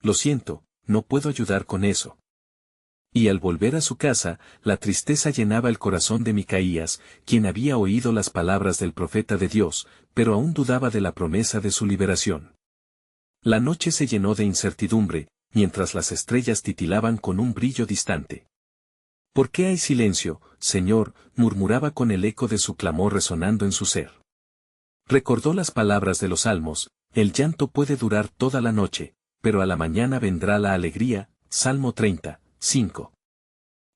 Lo siento, no puedo ayudar con eso. Y al volver a su casa, la tristeza llenaba el corazón de Micaías, quien había oído las palabras del profeta de Dios, pero aún dudaba de la promesa de su liberación. La noche se llenó de incertidumbre, mientras las estrellas titilaban con un brillo distante. ¿Por qué hay silencio, Señor?, murmuraba con el eco de su clamor resonando en su ser. Recordó las palabras de los Salmos: el llanto puede durar toda la noche, pero a la mañana vendrá la alegría. Salmo 30, 5.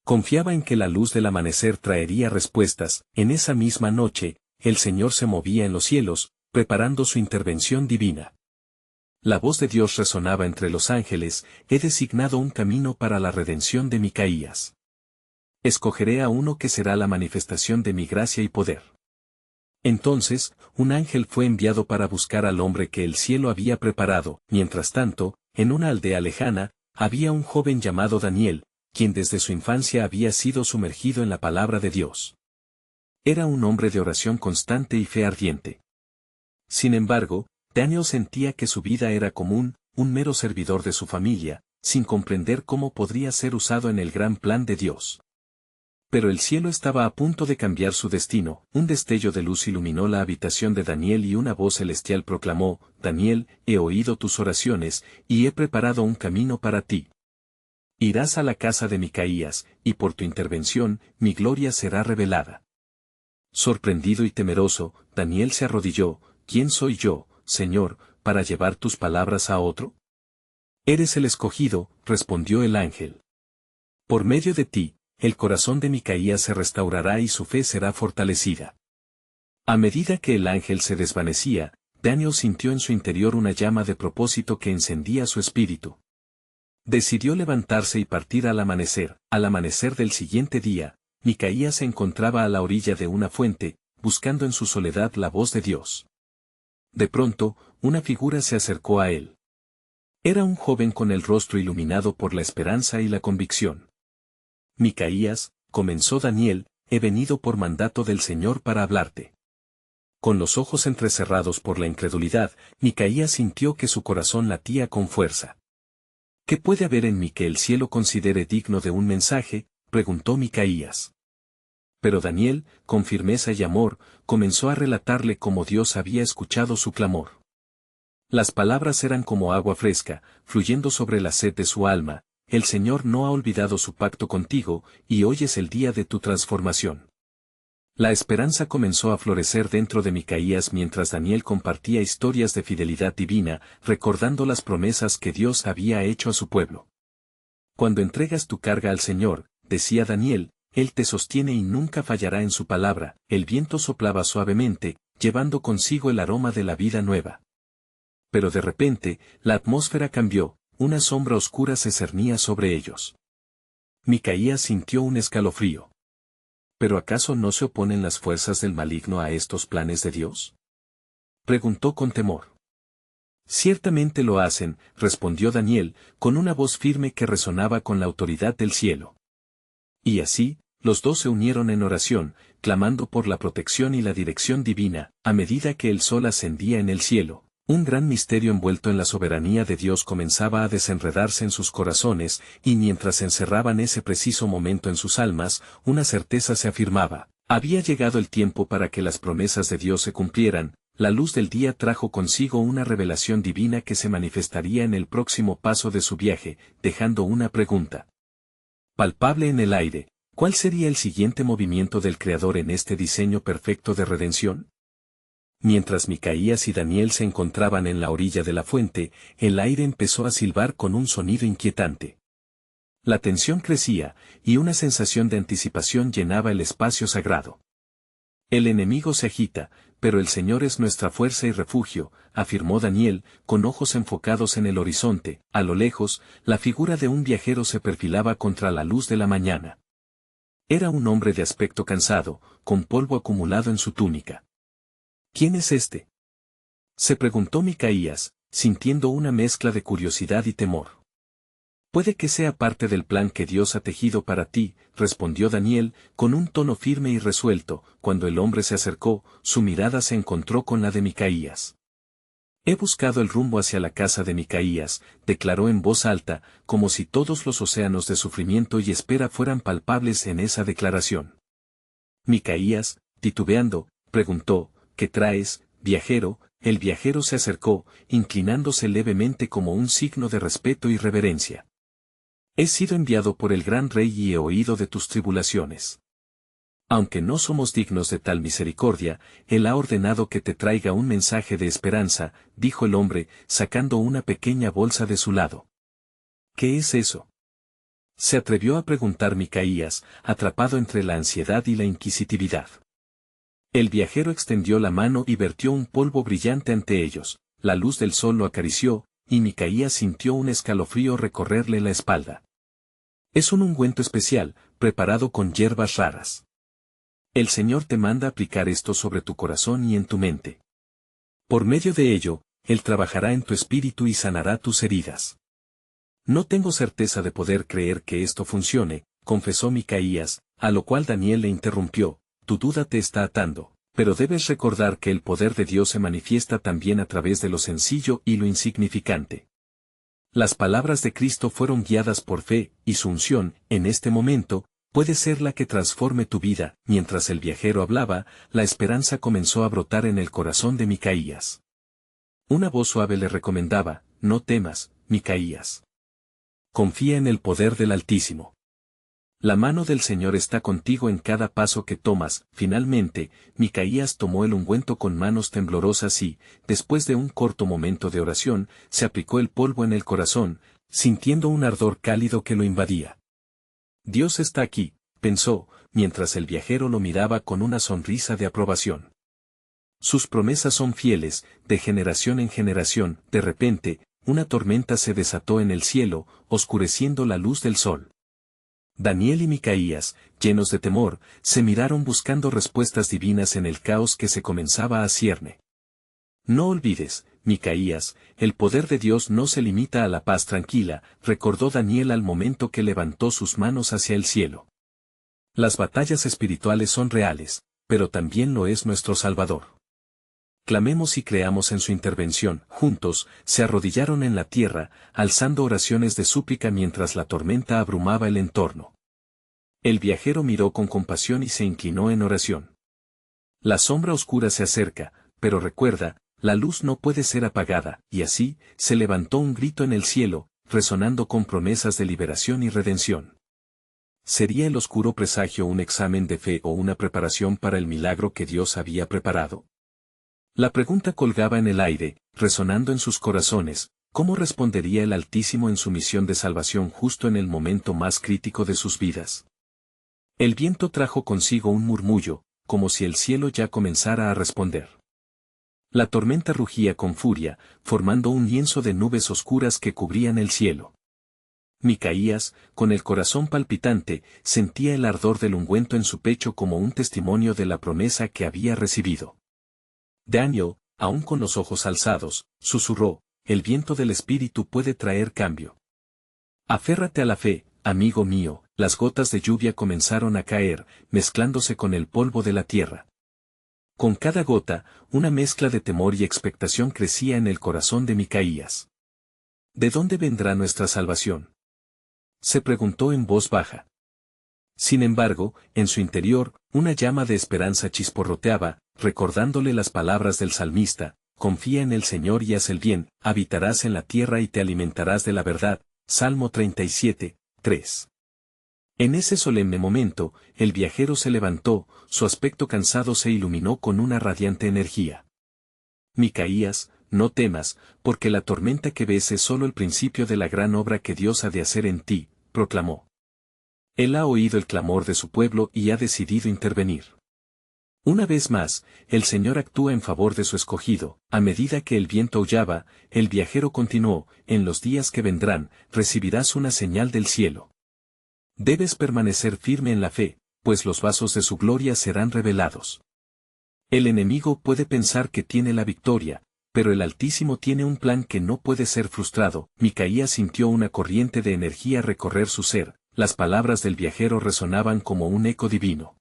Confiaba en que la luz del amanecer traería respuestas. En esa misma noche, el Señor se movía en los cielos, preparando su intervención divina. La voz de Dios resonaba entre los ángeles: he designado un camino para la redención de Micaías. Escogeré a uno que será la manifestación de mi gracia y poder. Entonces, un ángel fue enviado para buscar al hombre que el cielo había preparado. Mientras tanto, en una aldea lejana, había un joven llamado Daniel, quien desde su infancia había sido sumergido en la palabra de Dios. Era un hombre de oración constante y fe ardiente. Sin embargo, Daniel sentía que su vida era común, un mero servidor de su familia, sin comprender cómo podría ser usado en el gran plan de Dios. Pero el cielo estaba a punto de cambiar su destino. Un destello de luz iluminó la habitación de Daniel y una voz celestial proclamó: Daniel, he oído tus oraciones, y he preparado un camino para ti. Irás a la casa de Micaías, y por tu intervención, mi gloria será revelada. Sorprendido y temeroso, Daniel se arrodilló: ¿quién soy yo, Señor, para llevar tus palabras a otro? Eres el escogido, respondió el ángel. Por medio de ti, el corazón de Micaías se restaurará y su fe será fortalecida. A medida que el ángel se desvanecía, Daniel sintió en su interior una llama de propósito que encendía su espíritu. Decidió levantarse y partir al amanecer. Al amanecer del siguiente día, Micaías se encontraba a la orilla de una fuente, buscando en su soledad la voz de Dios. De pronto, una figura se acercó a él. Era un joven con el rostro iluminado por la esperanza y la convicción. Micaías, comenzó Daniel, he venido por mandato del Señor para hablarte. Con los ojos entrecerrados por la incredulidad, Micaías sintió que su corazón latía con fuerza. ¿Qué puede haber en mí que el cielo considere digno de un mensaje?, preguntó Micaías. Pero Daniel, con firmeza y amor, comenzó a relatarle cómo Dios había escuchado su clamor. Las palabras eran como agua fresca, fluyendo sobre la sed de su alma: el Señor no ha olvidado su pacto contigo, y hoy es el día de tu transformación. La esperanza comenzó a florecer dentro de Micaías mientras Daniel compartía historias de fidelidad divina, recordando las promesas que Dios había hecho a su pueblo. Cuando entregas tu carga al Señor, decía Daniel, Él te sostiene y nunca fallará en su palabra. El viento soplaba suavemente, llevando consigo el aroma de la vida nueva. Pero de repente, la atmósfera cambió. Una sombra oscura se cernía sobre ellos. Micaías sintió un escalofrío. ¿Pero acaso no se oponen las fuerzas del maligno a estos planes de Dios?, preguntó con temor. Ciertamente lo hacen, respondió Daniel, con una voz firme que resonaba con la autoridad del cielo. Y así, los dos se unieron en oración, clamando por la protección y la dirección divina. A medida que el sol ascendía en el cielo, un gran misterio envuelto en la soberanía de Dios comenzaba a desenredarse en sus corazones, y mientras encerraban ese preciso momento en sus almas, una certeza se afirmaba: había llegado el tiempo para que las promesas de Dios se cumplieran. La luz del día trajo consigo una revelación divina que se manifestaría en el próximo paso de su viaje, dejando una pregunta palpable en el aire: ¿cuál sería el siguiente movimiento del Creador en este diseño perfecto de redención? Mientras Micaías y Daniel se encontraban en la orilla de la fuente, el aire empezó a silbar con un sonido inquietante. La tensión crecía, y una sensación de anticipación llenaba el espacio sagrado. El enemigo se agita, pero el Señor es nuestra fuerza y refugio, afirmó Daniel, con ojos enfocados en el horizonte. A lo lejos, la figura de un viajero se perfilaba contra la luz de la mañana. Era un hombre de aspecto cansado, con polvo acumulado en su túnica. ¿Quién es este?, se preguntó Micaías, sintiendo una mezcla de curiosidad y temor. Puede que sea parte del plan que Dios ha tejido para ti, respondió Daniel, con un tono firme y resuelto. Cuando el hombre se acercó, su mirada se encontró con la de Micaías. He buscado el rumbo hacia la casa de Micaías, declaró en voz alta, como si todos los océanos de sufrimiento y espera fueran palpables en esa declaración. Micaías, titubeando, preguntó, ¿qué traes, viajero? El viajero se acercó, inclinándose levemente como un signo de respeto y reverencia. He sido enviado por el gran rey y he oído de tus tribulaciones. Aunque no somos dignos de tal misericordia, él ha ordenado que te traiga un mensaje de esperanza, dijo el hombre, sacando una pequeña bolsa de su lado. ¿Qué es eso? Se atrevió a preguntar Micaías, atrapado entre la ansiedad y la inquisitividad. El viajero extendió la mano y vertió un polvo brillante ante ellos, la luz del sol lo acarició, y Micaías sintió un escalofrío recorrerle la espalda. Es un ungüento especial, preparado con hierbas raras. El Señor te manda aplicar esto sobre tu corazón y en tu mente. Por medio de ello, Él trabajará en tu espíritu y sanará tus heridas. No tengo certeza de poder creer que esto funcione, confesó Micaías, a lo cual Daniel le interrumpió, tu duda te está atando, pero debes recordar que el poder de Dios se manifiesta también a través de lo sencillo y lo insignificante. Las palabras de Cristo fueron guiadas por fe, y su unción, en este momento, puede ser la que transforme tu vida. Mientras el viajero hablaba, la esperanza comenzó a brotar en el corazón de Micaías. Una voz suave le recomendaba, no temas, Micaías. Confía en el poder del Altísimo. La mano del Señor está contigo en cada paso que tomas. Finalmente, Micaías tomó el ungüento con manos temblorosas y, después de un corto momento de oración, se aplicó el polvo en el corazón, sintiendo un ardor cálido que lo invadía. Dios está aquí, pensó, mientras el viajero lo miraba con una sonrisa de aprobación. Sus promesas son fieles, de generación en generación. De repente, una tormenta se desató en el cielo, oscureciendo la luz del sol. Daniel y Micaías, llenos de temor, se miraron buscando respuestas divinas en el caos que se comenzaba a cierne. No olvides, Micaías, el poder de Dios no se limita a la paz tranquila, recordó Daniel al momento que levantó sus manos hacia el cielo. Las batallas espirituales son reales, pero también lo es nuestro Salvador. Clamemos y creamos en su intervención. Juntos, se arrodillaron en la tierra, alzando oraciones de súplica mientras la tormenta abrumaba el entorno. El viajero miró con compasión y se inclinó en oración. La sombra oscura se acerca, pero recuerda, la luz no puede ser apagada, y así, se levantó un grito en el cielo, resonando con promesas de liberación y redención. ¿Sería el oscuro presagio un examen de fe o una preparación para el milagro que Dios había preparado? La pregunta colgaba en el aire, resonando en sus corazones. ¿Cómo respondería el Altísimo en su misión de salvación justo en el momento más crítico de sus vidas? El viento trajo consigo un murmullo, como si el cielo ya comenzara a responder. La tormenta rugía con furia, formando un lienzo de nubes oscuras que cubrían el cielo. Micaías, con el corazón palpitante, sentía el ardor del ungüento en su pecho como un testimonio de la promesa que había recibido. Daniel, aún con los ojos alzados, susurró, el viento del Espíritu puede traer cambio. Aférrate a la fe, amigo mío. Las gotas de lluvia comenzaron a caer, mezclándose con el polvo de la tierra. Con cada gota, una mezcla de temor y expectación crecía en el corazón de Micaías. ¿De dónde vendrá nuestra salvación?, se preguntó en voz baja. Sin embargo, en su interior, una llama de esperanza chisporroteaba, recordándole las palabras del salmista, confía en el Señor y haz el bien, habitarás en la tierra y te alimentarás de la verdad. Salmo 37, 3. En ese solemne momento, el viajero se levantó, su aspecto cansado se iluminó con una radiante energía. Micaías, no temas, porque la tormenta que ves es solo el principio de la gran obra que Dios ha de hacer en ti, proclamó. Él ha oído el clamor de su pueblo y ha decidido intervenir. Una vez más, el Señor actúa en favor de su escogido. A medida que el viento aullaba, el viajero continuó, en los días que vendrán, recibirás una señal del cielo. Debes permanecer firme en la fe, pues los vasos de su gloria serán revelados. El enemigo puede pensar que tiene la victoria, pero el Altísimo tiene un plan que no puede ser frustrado. Micaías sintió una corriente de energía recorrer su ser, las palabras del viajero resonaban como un eco divino.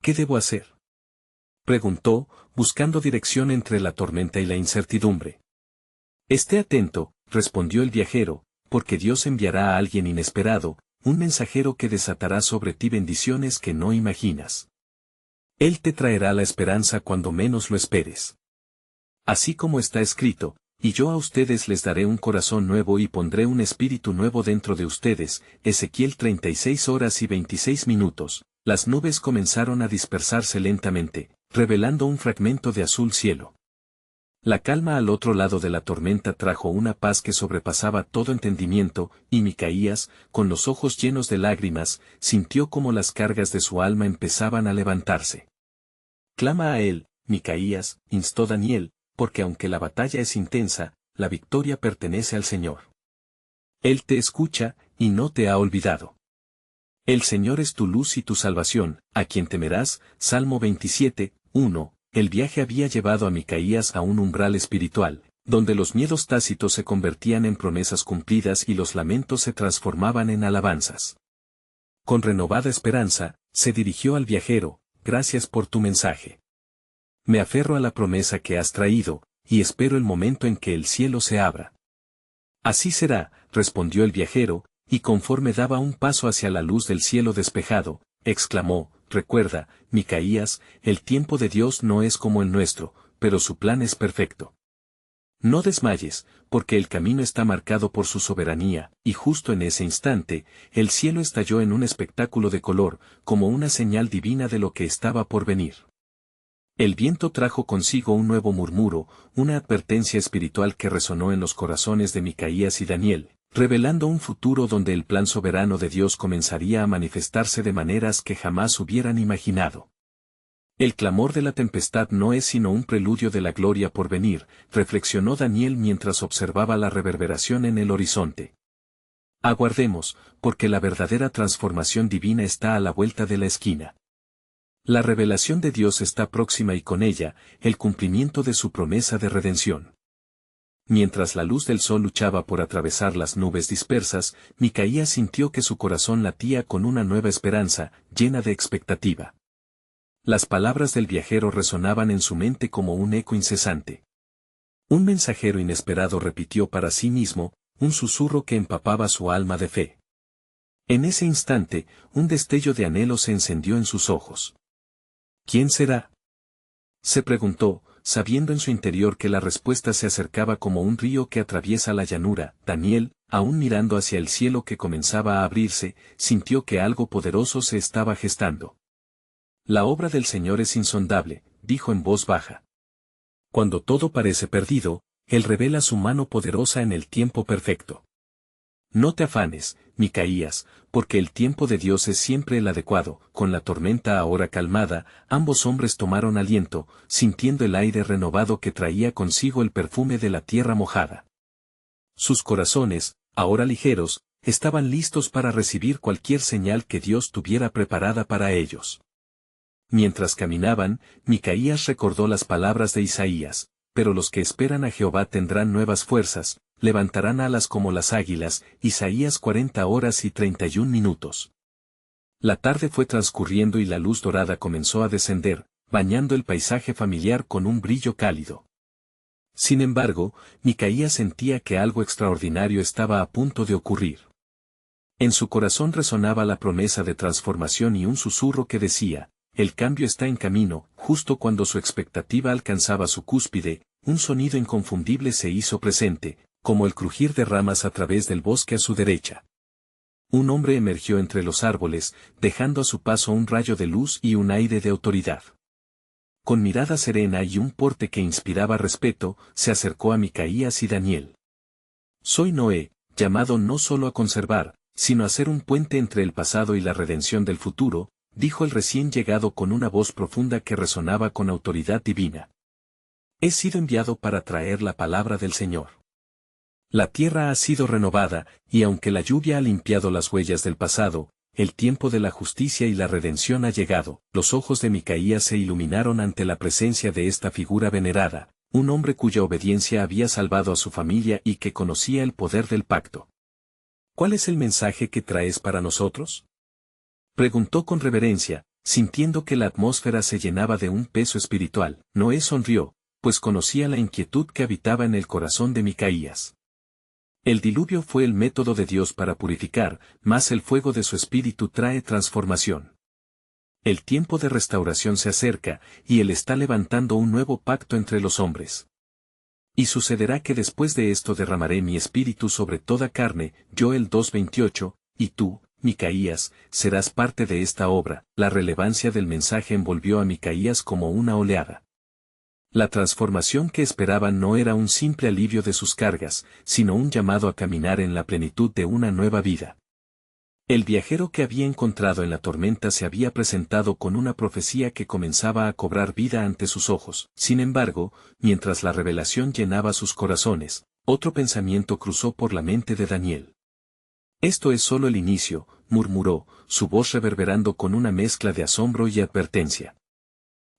¿Qué debo hacer?, preguntó, buscando dirección entre la tormenta y la incertidumbre. Esté atento, respondió el viajero, porque Dios enviará a alguien inesperado, un mensajero que desatará sobre ti bendiciones que no imaginas. Él te traerá la esperanza cuando menos lo esperes. Así como está escrito, y yo a ustedes les daré un corazón nuevo y pondré un espíritu nuevo dentro de ustedes. Ezequiel 36 horas y 26 minutos. Las nubes comenzaron a dispersarse lentamente, revelando un fragmento de azul cielo. La calma al otro lado de la tormenta trajo una paz que sobrepasaba todo entendimiento, y Micaías, con los ojos llenos de lágrimas, sintió como las cargas de su alma empezaban a levantarse. Clama a él, Micaías, instó Daniel, porque aunque la batalla es intensa, la victoria pertenece al Señor. Él te escucha, y no te ha olvidado. El Señor es tu luz y tu salvación, a quien temerás. Salmo 27, 1. El viaje había llevado a Micaías a un umbral espiritual, donde los miedos tácitos se convertían en promesas cumplidas y los lamentos se transformaban en alabanzas. Con renovada esperanza, se dirigió al viajero: gracias por tu mensaje. Me aferro a la promesa que has traído, y espero el momento en que el cielo se abra. Así será, respondió el viajero, y conforme daba un paso hacia la luz del cielo despejado, exclamó: recuerda, Micaías, el tiempo de Dios no es como el nuestro, pero su plan es perfecto. No desmayes, porque el camino está marcado por su soberanía, y justo en ese instante, el cielo estalló en un espectáculo de color, como una señal divina de lo que estaba por venir. El viento trajo consigo un nuevo murmuro, una advertencia espiritual que resonó en los corazones de Micaías y Daniel, revelando un futuro donde el plan soberano de Dios comenzaría a manifestarse de maneras que jamás hubieran imaginado. El clamor de la tempestad no es sino un preludio de la gloria por venir, reflexionó Daniel mientras observaba la reverberación en el horizonte. Aguardemos, porque la verdadera transformación divina está a la vuelta de la esquina. La revelación de Dios está próxima y con ella, el cumplimiento de su promesa de redención. Mientras la luz del sol luchaba por atravesar las nubes dispersas, Micaías sintió que su corazón latía con una nueva esperanza, llena de expectativa. Las palabras del viajero resonaban en su mente como un eco incesante. Un mensajero inesperado repitió para sí mismo, un susurro que empapaba su alma de fe. En ese instante, un destello de anhelo se encendió en sus ojos. ¿Quién será?, se preguntó, sabiendo en su interior que la respuesta se acercaba como un río que atraviesa la llanura. Daniel, aún mirando hacia el cielo que comenzaba a abrirse, sintió que algo poderoso se estaba gestando. La obra del Señor es insondable, dijo en voz baja. Cuando todo parece perdido, Él revela su mano poderosa en el tiempo perfecto. No te afanes, Micaías, porque el tiempo de Dios es siempre el adecuado. Con la tormenta ahora calmada, ambos hombres tomaron aliento, sintiendo el aire renovado que traía consigo el perfume de la tierra mojada. Sus corazones, ahora ligeros, estaban listos para recibir cualquier señal que Dios tuviera preparada para ellos. Mientras caminaban, Micaías recordó las palabras de Isaías: pero los que esperan a Jehová tendrán nuevas fuerzas, levantarán alas como las águilas. Isaías 40 horas y 31 minutos. La tarde fue transcurriendo y la luz dorada comenzó a descender, bañando el paisaje familiar con un brillo cálido. Sin embargo, Micaías sentía que algo extraordinario estaba a punto de ocurrir. En su corazón resonaba la promesa de transformación y un susurro que decía: el cambio está en camino. Justo cuando su expectativa alcanzaba su cúspide, un sonido inconfundible se hizo presente, como el crujir de ramas a través del bosque a su derecha. Un hombre emergió entre los árboles, dejando a su paso un rayo de luz y un aire de autoridad. Con mirada serena y un porte que inspiraba respeto, se acercó a Micaías y Daniel. Soy Noé, llamado no solo a conservar, sino a ser un puente entre el pasado y la redención del futuro, dijo el recién llegado con una voz profunda que resonaba con autoridad divina. He sido enviado para traer la palabra del Señor. La tierra ha sido renovada, y aunque la lluvia ha limpiado las huellas del pasado, el tiempo de la justicia y la redención ha llegado. Los ojos de Micaías se iluminaron ante la presencia de esta figura venerada, un hombre cuya obediencia había salvado a su familia y que conocía el poder del pacto. ¿Cuál es el mensaje que traes para nosotros?, preguntó con reverencia, sintiendo que la atmósfera se llenaba de un peso espiritual. Noé sonrió, pues conocía la inquietud que habitaba en el corazón de Micaías. El diluvio fue el método de Dios para purificar, mas el fuego de su espíritu trae transformación. El tiempo de restauración se acerca, y Él está levantando un nuevo pacto entre los hombres. Y sucederá que después de esto derramaré mi espíritu sobre toda carne, Joel 2:28, y tú, Micaías, serás parte de esta obra. La relevancia del mensaje envolvió a Micaías como una oleada. La transformación que esperaban no era un simple alivio de sus cargas, sino un llamado a caminar en la plenitud de una nueva vida. El viajero que había encontrado en la tormenta se había presentado con una profecía que comenzaba a cobrar vida ante sus ojos. Sin embargo, mientras la revelación llenaba sus corazones, otro pensamiento cruzó por la mente de Daniel. Esto es solo el inicio, murmuró, su voz reverberando con una mezcla de asombro y advertencia.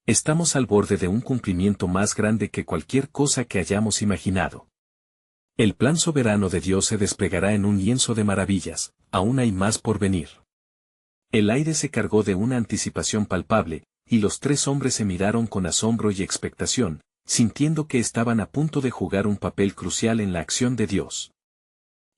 Estamos al borde de un cumplimiento más grande que cualquier cosa que hayamos imaginado. El plan soberano de Dios se desplegará en un lienzo de maravillas, aún hay más por venir. El aire se cargó de una anticipación palpable, y los tres hombres se miraron con asombro y expectación, sintiendo que estaban a punto de jugar un papel crucial en la acción de Dios.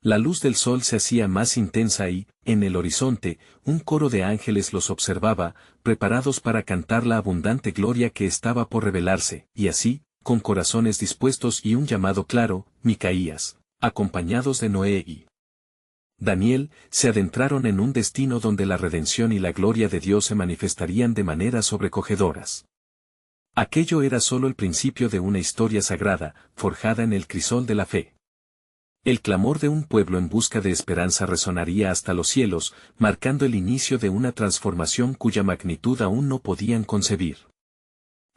La luz del sol se hacía más intensa y, en el horizonte, un coro de ángeles los observaba, preparados para cantar la abundante gloria que estaba por revelarse, y así, con corazones dispuestos y un llamado claro, Micaías, acompañados de Noé y Daniel, se adentraron en un destino donde la redención y la gloria de Dios se manifestarían de maneras sobrecogedoras. Aquello era solo el principio de una historia sagrada, forjada en el crisol de la fe. El clamor de un pueblo en busca de esperanza resonaría hasta los cielos, marcando el inicio de una transformación cuya magnitud aún no podían concebir.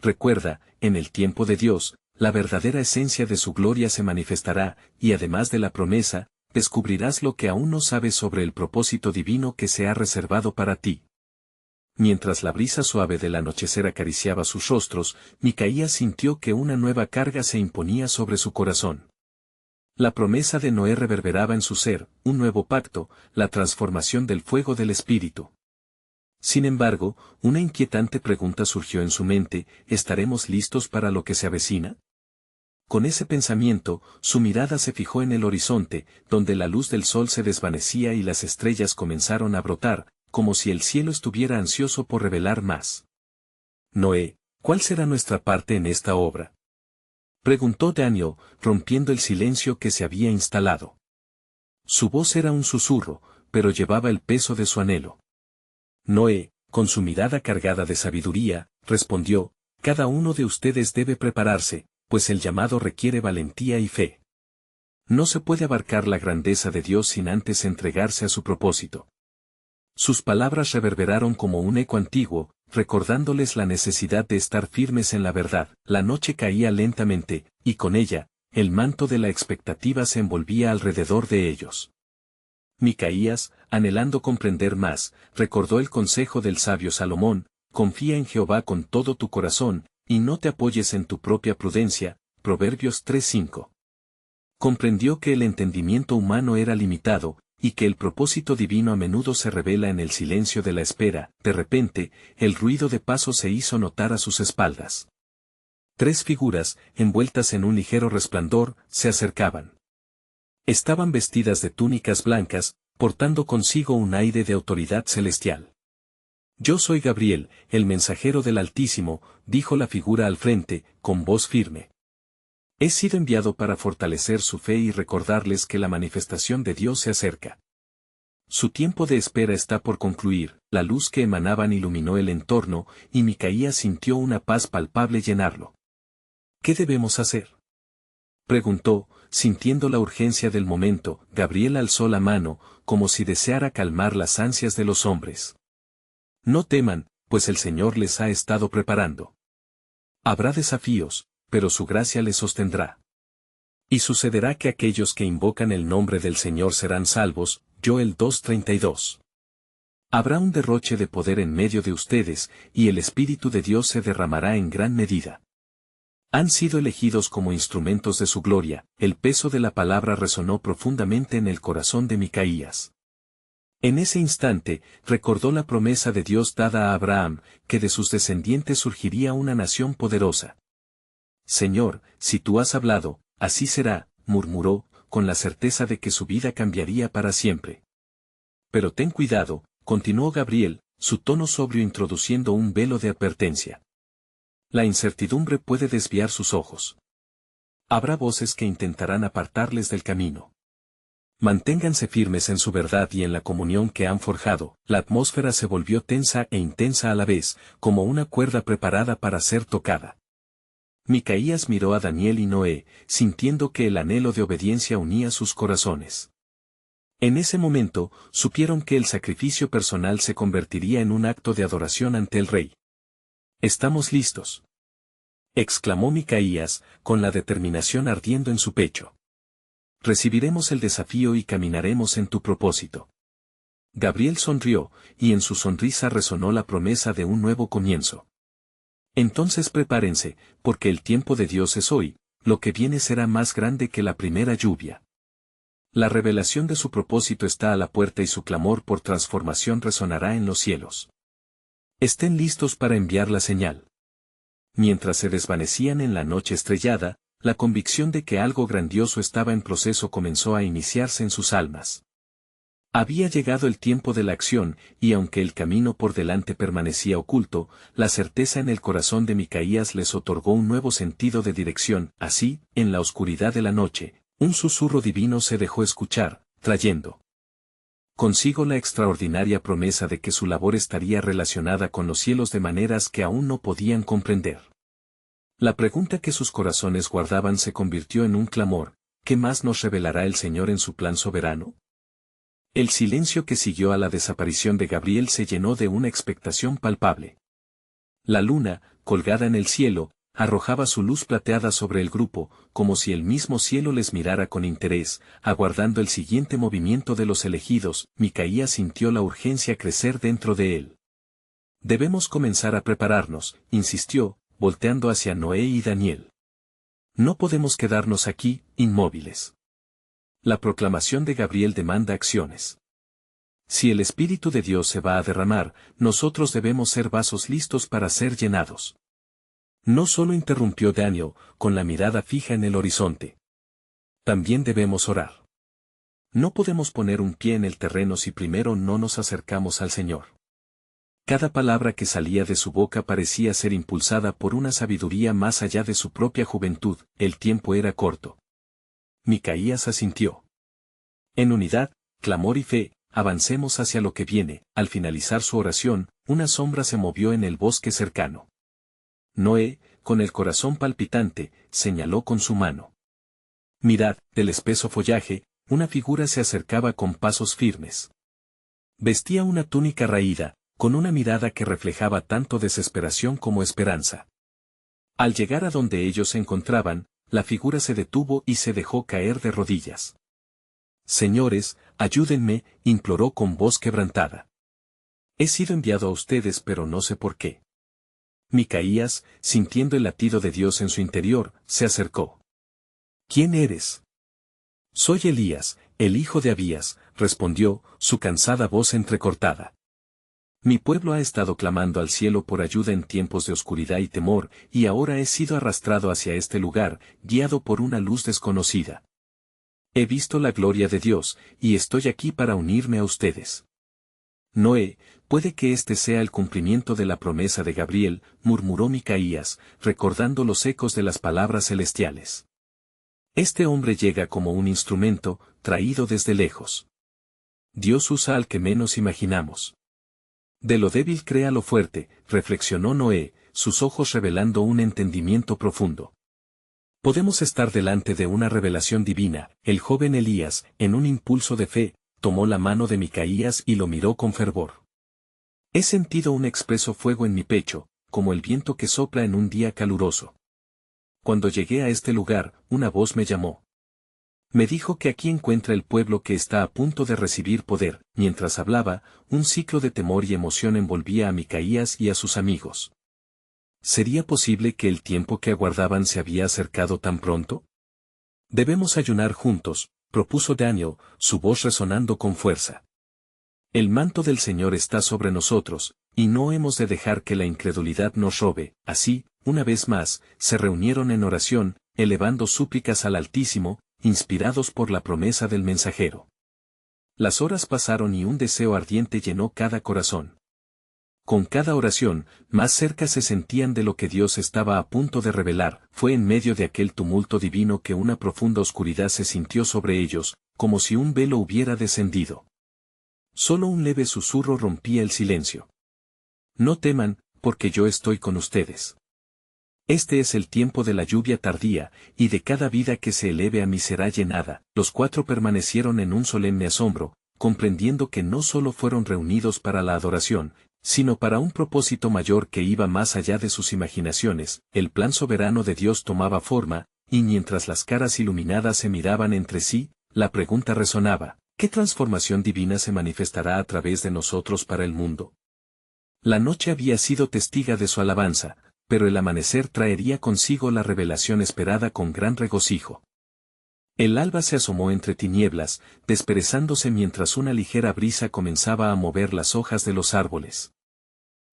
Recuerda, en el tiempo de Dios, la verdadera esencia de su gloria se manifestará, y además de la promesa, descubrirás lo que aún no sabes sobre el propósito divino que se ha reservado para ti. Mientras la brisa suave del anochecer acariciaba sus rostros, Micaías sintió que una nueva carga se imponía sobre su corazón. La promesa de Noé reverberaba en su ser, un nuevo pacto, la transformación del fuego del espíritu. Sin embargo, una inquietante pregunta surgió en su mente: ¿estaremos listos para lo que se avecina? Con ese pensamiento, su mirada se fijó en el horizonte, donde la luz del sol se desvanecía y las estrellas comenzaron a brotar, como si el cielo estuviera ansioso por revelar más. Noé, ¿cuál será nuestra parte en esta obra?, preguntó Daniel, rompiendo el silencio que se había instalado. Su voz era un susurro, pero llevaba el peso de su anhelo. Noé, con su mirada cargada de sabiduría, respondió: cada uno de ustedes debe prepararse, pues el llamado requiere valentía y fe. No se puede abarcar la grandeza de Dios sin antes entregarse a su propósito. Sus palabras reverberaron como un eco antiguo, recordándoles la necesidad de estar firmes en la verdad. La noche caía lentamente, y con ella, el manto de la expectativa se envolvía alrededor de ellos. Micaías, anhelando comprender más, recordó el consejo del sabio Salomón: confía en Jehová con todo tu corazón, y no te apoyes en tu propia prudencia. Proverbios 3:5. Comprendió que el entendimiento humano era limitado, y que el propósito divino a menudo se revela en el silencio de la espera. De repente, el ruido de pasos se hizo notar a sus espaldas. Tres figuras, envueltas en un ligero resplandor, se acercaban. Estaban vestidas de túnicas blancas, portando consigo un aire de autoridad celestial. Yo soy Gabriel, el mensajero del Altísimo, dijo la figura al frente, con voz firme. He sido enviado para fortalecer su fe y recordarles que la manifestación de Dios se acerca. Su tiempo de espera está por concluir. La luz que emanaban iluminó el entorno, y Micaías sintió una paz palpable llenarlo. ¿Qué debemos hacer?, preguntó, sintiendo la urgencia del momento. Gabriel alzó la mano, como si deseara calmar las ansias de los hombres. No teman, pues el Señor les ha estado preparando. Habrá desafíos, pero su gracia les sostendrá. Y sucederá que aquellos que invocan el nombre del Señor serán salvos. Joel 2:32. Habrá un derroche de poder en medio de ustedes, y el Espíritu de Dios se derramará en gran medida. Han sido elegidos como instrumentos de su gloria. El peso de la palabra resonó profundamente en el corazón de Micaías. En ese instante, recordó la promesa de Dios dada a Abraham, que de sus descendientes surgiría una nación poderosa. Señor, si tú has hablado, así será, murmuró, con la certeza de que su vida cambiaría para siempre. Pero ten cuidado, continuó Gabriel, su tono sobrio introduciendo un velo de advertencia. La incertidumbre puede desviar sus ojos. Habrá voces que intentarán apartarles del camino. Manténganse firmes en su verdad y en la comunión que han forjado. La atmósfera se volvió tensa e intensa a la vez, como una cuerda preparada para ser tocada. Micaías miró a Daniel y Noé, sintiendo que el anhelo de obediencia unía sus corazones. En ese momento, supieron que el sacrificio personal se convertiría en un acto de adoración ante el rey. «Estamos listos», exclamó Micaías, con la determinación ardiendo en su pecho. «Recibiremos el desafío y caminaremos en tu propósito». Gabriel sonrió, y en su sonrisa resonó la promesa de un nuevo comienzo. «Entonces prepárense, porque el tiempo de Dios es hoy, lo que viene será más grande que la primera lluvia». La revelación de su propósito está a la puerta y su clamor por transformación resonará en los cielos. Estén listos para enviar la señal. Mientras se desvanecían en la noche estrellada, la convicción de que algo grandioso estaba en proceso comenzó a iniciarse en sus almas. Había llegado el tiempo de la acción, y aunque el camino por delante permanecía oculto, la certeza en el corazón de Micaías les otorgó un nuevo sentido de dirección. Así, en la oscuridad de la noche, un susurro divino se dejó escuchar, trayendo consigo la extraordinaria promesa de que su labor estaría relacionada con los cielos de maneras que aún no podían comprender. La pregunta que sus corazones guardaban se convirtió en un clamor: ¿qué más nos revelará el Señor en su plan soberano? El silencio que siguió a la desaparición de Gabriel se llenó de una expectación palpable. La luna, colgada en el cielo, arrojaba su luz plateada sobre el grupo, como si el mismo cielo les mirara con interés, aguardando el siguiente movimiento de los elegidos. Micaías sintió la urgencia crecer dentro de él. «Debemos comenzar a prepararnos», insistió, volteando hacia Noé y Daniel. «No podemos quedarnos aquí, inmóviles. La proclamación de Gabriel demanda acciones. Si el Espíritu de Dios se va a derramar, nosotros debemos ser vasos listos para ser llenados». No solo interrumpió Daniel, con la mirada fija en el horizonte. «También debemos orar. No podemos poner un pie en el terreno si primero no nos acercamos al Señor». Cada palabra que salía de su boca parecía ser impulsada por una sabiduría más allá de su propia juventud. El tiempo era corto. Micaías asintió. «En unidad, clamor y fe, avancemos hacia lo que viene». Al finalizar su oración, una sombra se movió en el bosque cercano. Noé, con el corazón palpitante, señaló con su mano. «Mirad», del espeso follaje, una figura se acercaba con pasos firmes. Vestía una túnica raída, con una mirada que reflejaba tanto desesperación como esperanza. Al llegar a donde ellos se encontraban, la figura se detuvo y se dejó caer de rodillas. «Señores, ayúdenme», imploró con voz quebrantada. «He sido enviado a ustedes pero no sé por qué». Micaías, sintiendo el latido de Dios en su interior, se acercó. «¿Quién eres?» «Soy Elías, el hijo de Abías», respondió, su cansada voz entrecortada. «Mi pueblo ha estado clamando al cielo por ayuda en tiempos de oscuridad y temor, y ahora he sido arrastrado hacia este lugar, guiado por una luz desconocida. He visto la gloria de Dios, y estoy aquí para unirme a ustedes». «Noé, puede que este sea el cumplimiento de la promesa de Gabriel», murmuró Micaías, recordando los ecos de las palabras celestiales. «Este hombre llega como un instrumento, traído desde lejos. Dios usa al que menos imaginamos. De lo débil crea lo fuerte», reflexionó Noé, sus ojos revelando un entendimiento profundo. Podemos estar delante de una revelación divina. El joven Elías, en un impulso de fe, tomó la mano de Micaías y lo miró con fervor. «He sentido un expreso fuego en mi pecho, como el viento que sopla en un día caluroso. Cuando llegué a este lugar, una voz me llamó. Me dijo que aquí encuentra el pueblo que está a punto de recibir poder». Mientras hablaba, un ciclo de temor y emoción envolvía a Micaías y a sus amigos. ¿Sería posible que el tiempo que aguardaban se había acercado tan pronto? «Debemos ayunar juntos», propuso Daniel, su voz resonando con fuerza. «El manto del Señor está sobre nosotros, y no hemos de dejar que la incredulidad nos robe». Así, una vez más, se reunieron en oración, elevando súplicas al Altísimo, inspirados por la promesa del mensajero. Las horas pasaron y un deseo ardiente llenó cada corazón. Con cada oración, más cerca se sentían de lo que Dios estaba a punto de revelar. Fue en medio de aquel tumulto divino que una profunda oscuridad se sintió sobre ellos, como si un velo hubiera descendido. Solo un leve susurro rompía el silencio. No teman, porque yo estoy con ustedes. Este es el tiempo de la lluvia tardía, y de cada vida que se eleve a mí será llenada. Los cuatro permanecieron en un solemne asombro, comprendiendo que no solo fueron reunidos para la adoración, sino para un propósito mayor que iba más allá de sus imaginaciones. El plan soberano de Dios tomaba forma, y mientras las caras iluminadas se miraban entre sí, la pregunta resonaba: ¿qué transformación divina se manifestará a través de nosotros para el mundo? La noche había sido testiga de su alabanza, pero el amanecer traería consigo la revelación esperada con gran regocijo. El alba se asomó entre tinieblas, desperezándose mientras una ligera brisa comenzaba a mover las hojas de los árboles.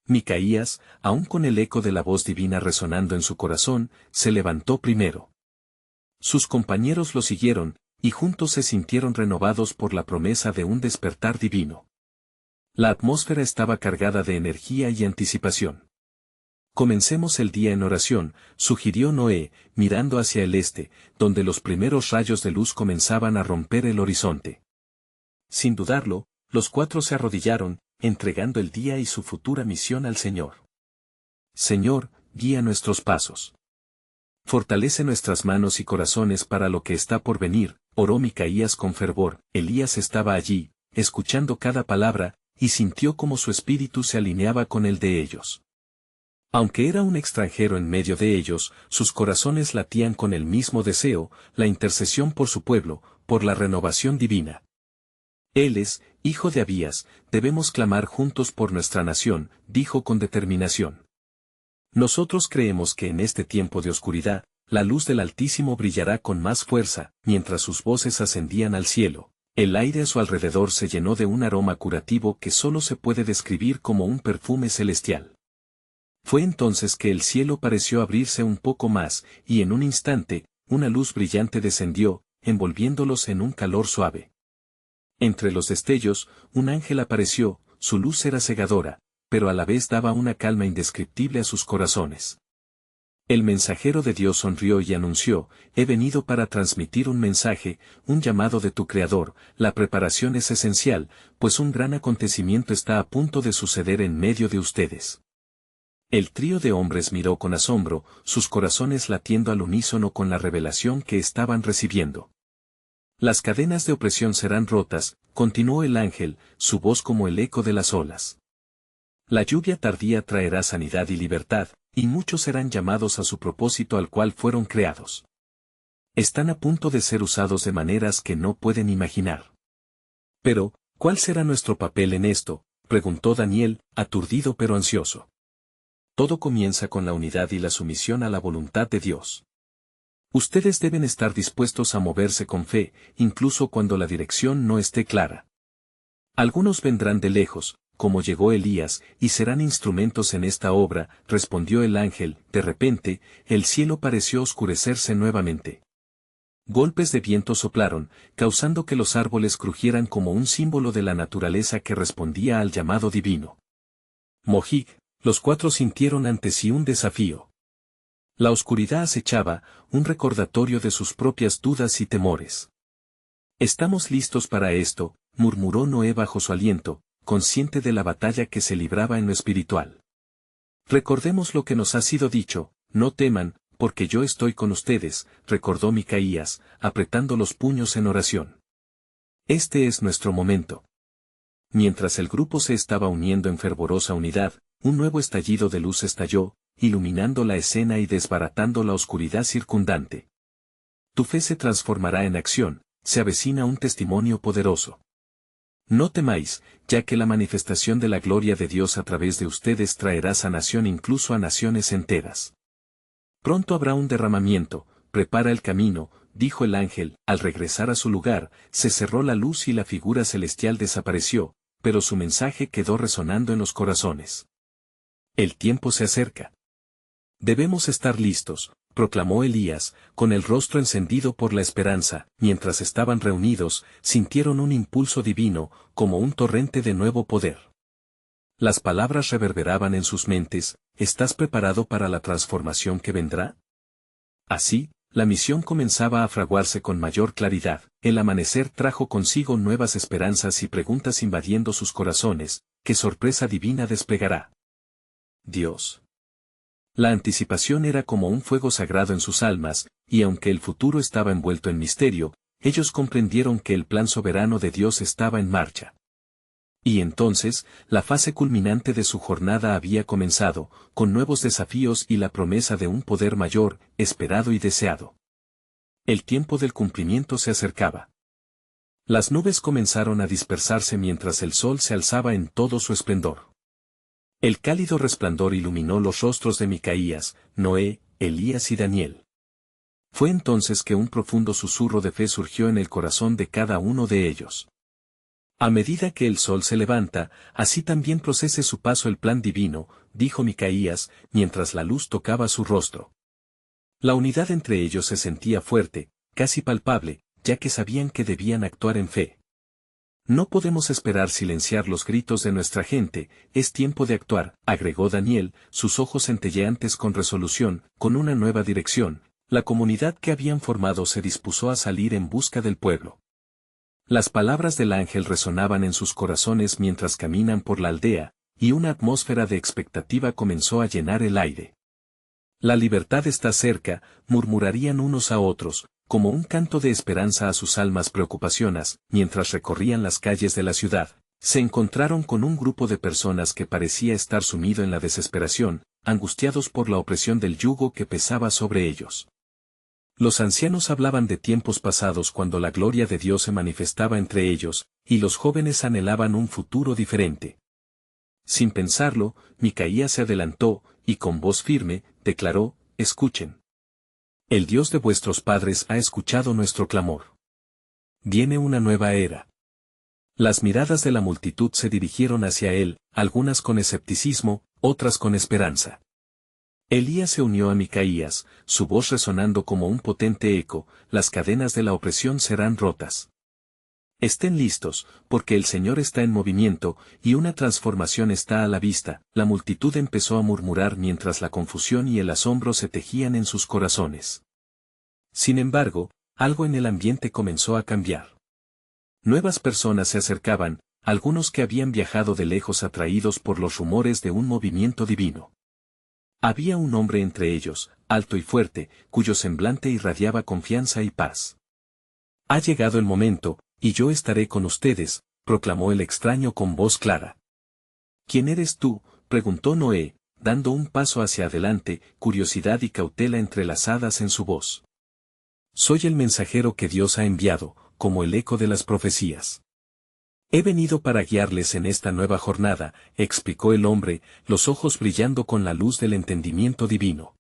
Micaías, aún con el eco de la voz divina resonando en su corazón, se levantó primero. Sus compañeros lo siguieron, y juntos se sintieron renovados por la promesa de un despertar divino. La atmósfera estaba cargada de energía y anticipación. Comencemos el día en oración, sugirió Noé, mirando hacia el este, donde los primeros rayos de luz comenzaban a romper el horizonte. Sin dudarlo, los cuatro se arrodillaron, entregando el día y su futura misión al Señor. Señor, guía nuestros pasos. Fortalece nuestras manos y corazones para lo que está por venir, oró Micaías con fervor. Elías estaba allí, escuchando cada palabra, y sintió como su espíritu se alineaba con el de ellos. Aunque era un extranjero en medio de ellos, sus corazones latían con el mismo deseo, la intercesión por su pueblo, por la renovación divina. Él es, hijo de Abías, debemos clamar juntos por nuestra nación, dijo con determinación. Nosotros creemos que en este tiempo de oscuridad, la luz del Altísimo brillará con más fuerza. Mientras sus voces ascendían al cielo, el aire a su alrededor se llenó de un aroma curativo que solo se puede describir como un perfume celestial. Fue entonces que el cielo pareció abrirse un poco más, y en un instante, una luz brillante descendió, envolviéndolos en un calor suave. Entre los destellos, un ángel apareció, su luz era cegadora, pero a la vez daba una calma indescriptible a sus corazones. El mensajero de Dios sonrió y anunció: he venido para transmitir un mensaje, un llamado de tu Creador. La preparación es esencial, pues un gran acontecimiento está a punto de suceder en medio de ustedes. El trío de hombres miró con asombro, sus corazones latiendo al unísono con la revelación que estaban recibiendo. Las cadenas de opresión serán rotas, continuó el ángel, su voz como el eco de las olas. La lluvia tardía traerá sanidad y libertad, y muchos serán llamados a su propósito al cual fueron creados. Están a punto de ser usados de maneras que no pueden imaginar. Pero, ¿cuál será nuestro papel en esto?, preguntó Daniel, aturdido pero ansioso. Todo comienza con la unidad y la sumisión a la voluntad de Dios. Ustedes deben estar dispuestos a moverse con fe, incluso cuando la dirección no esté clara. Algunos vendrán de lejos, como llegó Elías, y serán instrumentos en esta obra, respondió el ángel. De repente, el cielo pareció oscurecerse nuevamente. Golpes de viento soplaron, causando que los árboles crujieran como un símbolo de la naturaleza que respondía al llamado divino. Mojig, los cuatro sintieron ante sí un desafío. La oscuridad acechaba, un recordatorio de sus propias dudas y temores. Estamos listos para esto, murmuró Noé bajo su aliento, consciente de la batalla que se libraba en lo espiritual. Recordemos lo que nos ha sido dicho: no teman, porque yo estoy con ustedes, recordó Micaías, apretando los puños en oración. Este es nuestro momento. Mientras el grupo se estaba uniendo en fervorosa unidad, un nuevo estallido de luz estalló, iluminando la escena y desbaratando la oscuridad circundante. Tu fe se transformará en acción, se avecina un testimonio poderoso. No temáis, ya que la manifestación de la gloria de Dios a través de ustedes traerá sanación incluso a naciones enteras. Pronto habrá un derramamiento, prepara el camino, dijo el ángel. Al regresar a su lugar, se cerró la luz y la figura celestial desapareció, pero su mensaje quedó resonando en los corazones. El tiempo se acerca. Debemos estar listos, proclamó Elías, con el rostro encendido por la esperanza. Mientras estaban reunidos, sintieron un impulso divino, como un torrente de nuevo poder. Las palabras reverberaban en sus mentes: ¿estás preparado para la transformación que vendrá? Así, la misión comenzaba a fraguarse con mayor claridad. El amanecer trajo consigo nuevas esperanzas y preguntas invadiendo sus corazones: ¿qué sorpresa divina desplegará Dios? La anticipación era como un fuego sagrado en sus almas, y aunque el futuro estaba envuelto en misterio, ellos comprendieron que el plan soberano de Dios estaba en marcha. Y entonces, la fase culminante de su jornada había comenzado, con nuevos desafíos y la promesa de un poder mayor, esperado y deseado. El tiempo del cumplimiento se acercaba. Las nubes comenzaron a dispersarse mientras el sol se alzaba en todo su esplendor. El cálido resplandor iluminó los rostros de Micaías, Noé, Elías y Daniel. Fue entonces que un profundo susurro de fe surgió en el corazón de cada uno de ellos. A medida que el sol se levanta, así también procese su paso el plan divino, dijo Micaías, mientras la luz tocaba su rostro. La unidad entre ellos se sentía fuerte, casi palpable, ya que sabían que debían actuar en fe. No podemos esperar silenciar los gritos de nuestra gente, es tiempo de actuar, agregó Daniel, sus ojos centelleantes con resolución. Con una nueva dirección, la comunidad que habían formado se dispuso a salir en busca del pueblo. Las palabras del ángel resonaban en sus corazones mientras caminan por la aldea, y una atmósfera de expectativa comenzó a llenar el aire. La libertad está cerca, murmurarían unos a otros, como un canto de esperanza a sus almas preocupaciones. Mientras recorrían las calles de la ciudad, se encontraron con un grupo de personas que parecía estar sumido en la desesperación, angustiados por la opresión del yugo que pesaba sobre ellos. Los ancianos hablaban de tiempos pasados cuando la gloria de Dios se manifestaba entre ellos, y los jóvenes anhelaban un futuro diferente. Sin pensarlo, Micaías se adelantó, y con voz firme, declaró: escuchen. El Dios de vuestros padres ha escuchado nuestro clamor. Viene una nueva era. Las miradas de la multitud se dirigieron hacia él, algunas con escepticismo, otras con esperanza. Elías se unió a Micaías, su voz resonando como un potente eco: las cadenas de la opresión serán rotas. Estén listos, porque el Señor está en movimiento, y una transformación está a la vista. La multitud empezó a murmurar mientras la confusión y el asombro se tejían en sus corazones. Sin embargo, algo en el ambiente comenzó a cambiar. Nuevas personas se acercaban, algunos que habían viajado de lejos atraídos por los rumores de un movimiento divino. Había un hombre entre ellos, alto y fuerte, cuyo semblante irradiaba confianza y paz. Ha llegado el momento, y yo estaré con ustedes, proclamó el extraño con voz clara. ¿Quién eres tú?, preguntó Noé, dando un paso hacia adelante, curiosidad y cautela entrelazadas en su voz. Soy el mensajero que Dios ha enviado, como el eco de las profecías. He venido para guiarles en esta nueva jornada, explicó el hombre, los ojos brillando con la luz del entendimiento divino.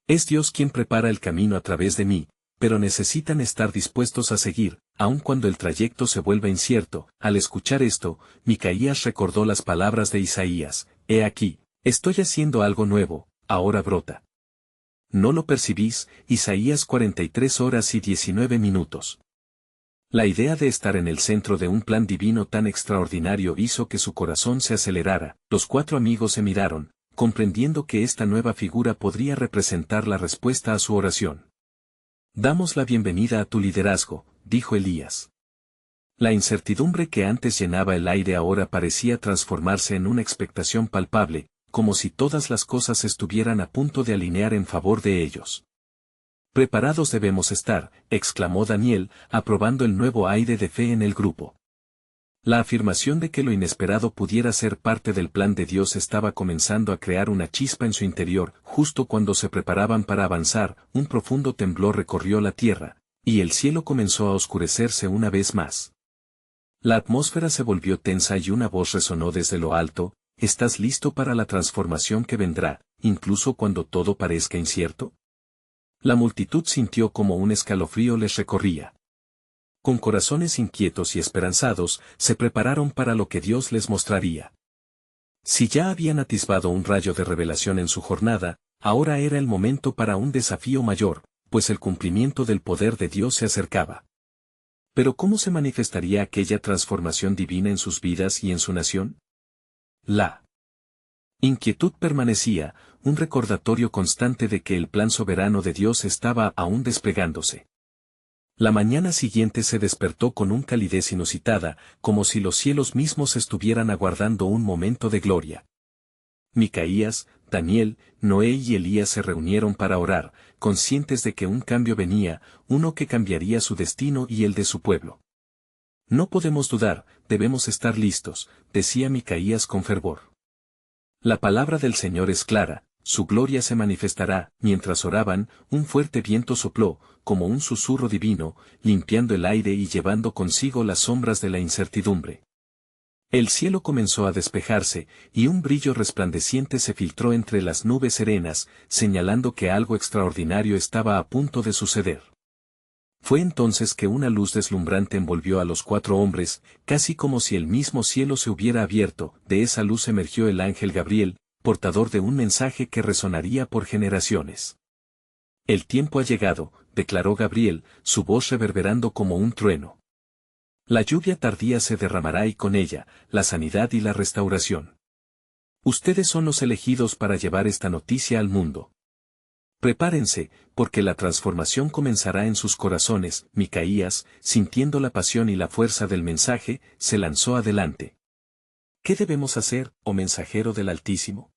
Es Dios quien prepara el camino a través de mí, pero necesitan estar dispuestos a seguir, aun cuando el trayecto se vuelva incierto. Al escuchar esto, Micaías recordó las palabras de Isaías: he aquí, estoy haciendo algo nuevo, ahora brota. ¿No lo percibís? Isaías 43:19. La idea de estar en el centro de un plan divino tan extraordinario hizo que su corazón se acelerara. Los cuatro amigos se miraron, comprendiendo que esta nueva figura podría representar la respuesta a su oración. Damos la bienvenida a tu liderazgo, dijo Elías. La incertidumbre que antes llenaba el aire ahora parecía transformarse en una expectación palpable, como si todas las cosas estuvieran a punto de alinear en favor de ellos. Preparados debemos estar, exclamó Daniel, aprobando el nuevo aire de fe en el grupo. La afirmación de que lo inesperado pudiera ser parte del plan de Dios estaba comenzando a crear una chispa en su interior. Justo cuando se preparaban para avanzar, un profundo temblor recorrió la tierra, y el cielo comenzó a oscurecerse una vez más. La atmósfera se volvió tensa y una voz resonó desde lo alto: ¿estás listo para la transformación que vendrá, incluso cuando todo parezca incierto? La multitud sintió como un escalofrío les recorría. Con corazones inquietos y esperanzados, se prepararon para lo que Dios les mostraría. Si ya habían atisbado un rayo de revelación en su jornada, Ahora era el momento para un desafío mayor, pues el cumplimiento del poder de Dios se acercaba. Pero ¿cómo se manifestaría aquella transformación divina en sus vidas y en su nación? La inquietud permanecía, un recordatorio constante de que el plan soberano de Dios estaba aún desplegándose. La mañana siguiente se despertó con una calidez inusitada, como si los cielos mismos estuvieran aguardando un momento de gloria. Micaías, Daniel, Noé y Elías se reunieron para orar, conscientes de que un cambio venía, uno que cambiaría su destino y el de su pueblo. No podemos dudar, debemos estar listos, decía Micaías con fervor. La palabra del Señor es clara, su gloria se manifestará. Mientras oraban, un fuerte viento sopló, como un susurro divino, limpiando el aire y llevando consigo las sombras de la incertidumbre. El cielo comenzó a despejarse, y un brillo resplandeciente se filtró entre las nubes serenas, señalando que algo extraordinario estaba a punto de suceder. Fue entonces que una luz deslumbrante envolvió a los 4 hombres, casi como si el mismo cielo se hubiera abierto. De esa luz emergió el ángel Gabriel, portador de un mensaje que resonaría por generaciones. El tiempo ha llegado, declaró Gabriel, su voz reverberando como un trueno. La lluvia tardía se derramará y con ella, la sanidad y la restauración. Ustedes son los elegidos para llevar esta noticia al mundo. Prepárense, porque la transformación comenzará en sus corazones. Micaías, sintiendo la pasión y la fuerza del mensaje, se lanzó adelante. ¿Qué debemos hacer, oh mensajero del Altísimo?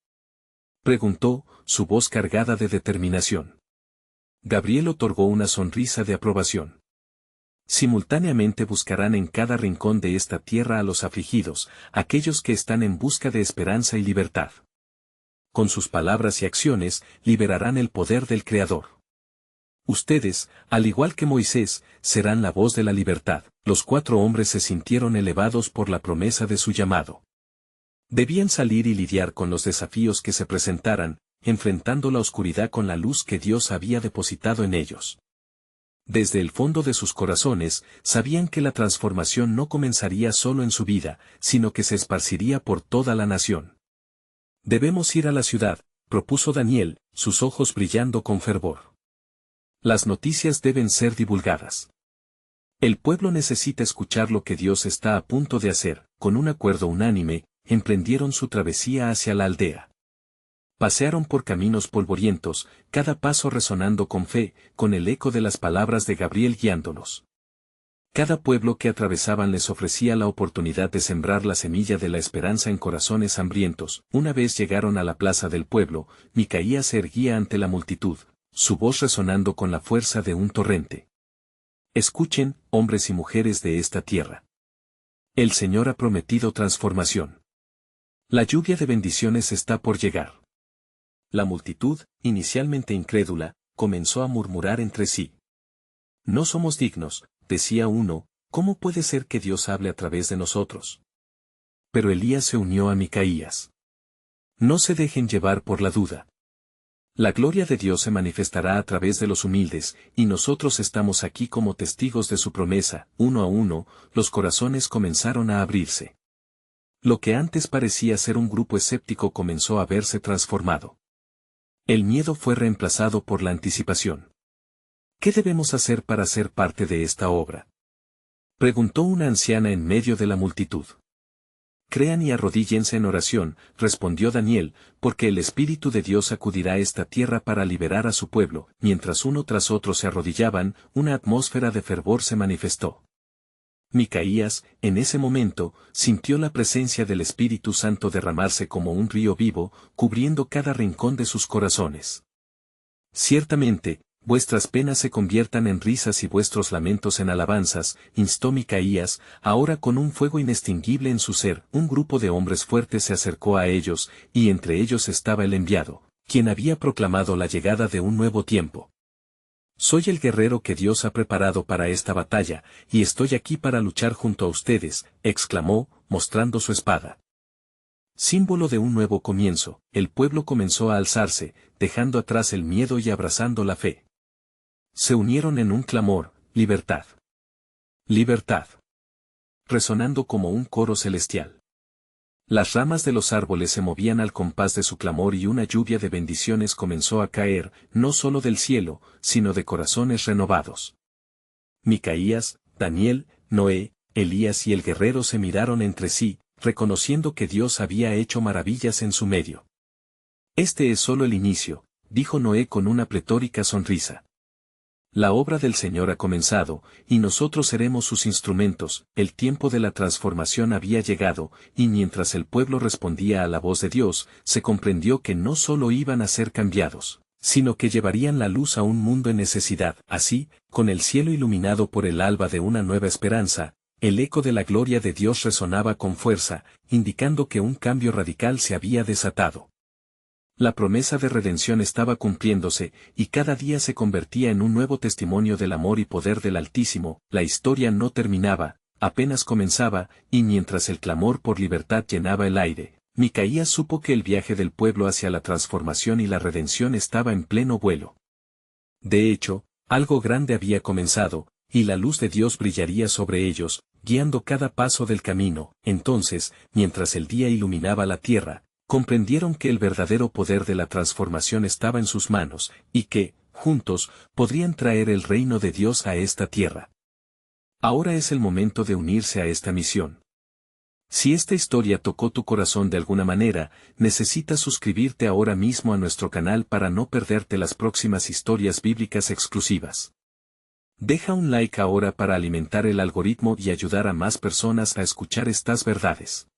Preguntó, su voz cargada de determinación. Gabriel otorgó una sonrisa de aprobación. Simultáneamente buscarán en cada rincón de esta tierra a los afligidos, aquellos que están en busca de esperanza y libertad. Con sus palabras y acciones, liberarán el poder del Creador. Ustedes, al igual que Moisés, serán la voz de la libertad. Los 4 hombres se sintieron elevados por la promesa de su llamado. Debían salir y lidiar con los desafíos que se presentaran, enfrentando la oscuridad con la luz que Dios había depositado en ellos. Desde el fondo de sus corazones, sabían que la transformación no comenzaría solo en su vida, sino que se esparciría por toda la nación. Debemos ir a la ciudad, propuso Daniel, sus ojos brillando con fervor. Las noticias deben ser divulgadas. El pueblo necesita escuchar lo que Dios está a punto de hacer. Con un acuerdo unánime, emprendieron su travesía hacia la aldea. Pasearon por caminos polvorientos, cada paso resonando con fe, con el eco de las palabras de Gabriel guiándolos. Cada pueblo que atravesaban les ofrecía la oportunidad de sembrar la semilla de la esperanza en corazones hambrientos. Una vez llegaron a la plaza del pueblo, Micaías se erguía ante la multitud, su voz resonando con la fuerza de un torrente. Escuchen, hombres y mujeres de esta tierra. El Señor ha prometido transformación. La lluvia de bendiciones está por llegar. La multitud, inicialmente incrédula, comenzó a murmurar entre sí. No somos dignos, decía uno, ¿cómo puede ser que Dios hable a través de nosotros? Pero Elías se unió a Micaías. No se dejen llevar por la duda. La gloria de Dios se manifestará a través de los humildes, y nosotros estamos aquí como testigos de su promesa. Uno a uno, los corazones comenzaron a abrirse. Lo que antes parecía ser un grupo escéptico comenzó a verse transformado. El miedo fue reemplazado por la anticipación. ¿Qué debemos hacer para ser parte de esta obra? Preguntó una anciana en medio de la multitud. Crean y arrodíllense en oración, respondió Daniel, porque el Espíritu de Dios acudirá a esta tierra para liberar a su pueblo. Mientras uno tras otro se arrodillaban, una atmósfera de fervor se manifestó. Micaías, en ese momento, sintió la presencia del Espíritu Santo derramarse como un río vivo, cubriendo cada rincón de sus corazones. Ciertamente, vuestras penas se conviertan en risas y vuestros lamentos en alabanzas, instó Micaías, ahora con un fuego inextinguible en su ser. Un grupo de hombres fuertes se acercó a ellos, y entre ellos estaba el enviado, quien había proclamado la llegada de un nuevo tiempo. Soy el guerrero que Dios ha preparado para esta batalla, y estoy aquí para luchar junto a ustedes, exclamó, mostrando su espada. Símbolo de un nuevo comienzo, el pueblo comenzó a alzarse, dejando atrás el miedo y abrazando la fe. Se unieron en un clamor, libertad. Libertad. Resonando como un coro celestial. Las ramas de los árboles se movían al compás de su clamor y una lluvia de bendiciones comenzó a caer, no solo del cielo, sino de corazones renovados. Micaías, Daniel, Noé, Elías y el guerrero se miraron entre sí, reconociendo que Dios había hecho maravillas en su medio. Este es solo el inicio, dijo Noé con una pletórica sonrisa. La obra del Señor ha comenzado, y nosotros seremos sus instrumentos. El tiempo de la transformación había llegado, y mientras el pueblo respondía a la voz de Dios, se comprendió que no solo iban a ser cambiados, sino que llevarían la luz a un mundo en necesidad. Así, con el cielo iluminado por el alba de una nueva esperanza, el eco de la gloria de Dios resonaba con fuerza, indicando que un cambio radical se había desatado. La promesa de redención estaba cumpliéndose, y cada día se convertía en un nuevo testimonio del amor y poder del Altísimo. La historia no terminaba, apenas comenzaba, y mientras el clamor por libertad llenaba el aire, Micaías supo que el viaje del pueblo hacia la transformación y la redención estaba en pleno vuelo. De hecho, algo grande había comenzado, y la luz de Dios brillaría sobre ellos, guiando cada paso del camino. Entonces, mientras el día iluminaba la tierra, comprendieron que el verdadero poder de la transformación estaba en sus manos, y que, juntos, podrían traer el reino de Dios a esta tierra. Ahora es el momento de unirse a esta misión. Si esta historia tocó tu corazón de alguna manera, necesitas suscribirte ahora mismo a nuestro canal para no perderte las próximas historias bíblicas exclusivas. Deja un like ahora para alimentar el algoritmo y ayudar a más personas a escuchar estas verdades.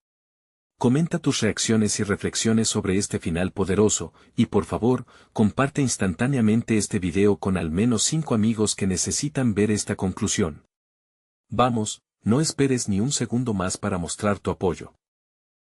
Comenta tus reacciones y reflexiones sobre este final poderoso, y por favor, comparte instantáneamente este video con al menos 5 amigos que necesitan ver esta conclusión. Vamos, no esperes ni un segundo más para mostrar tu apoyo.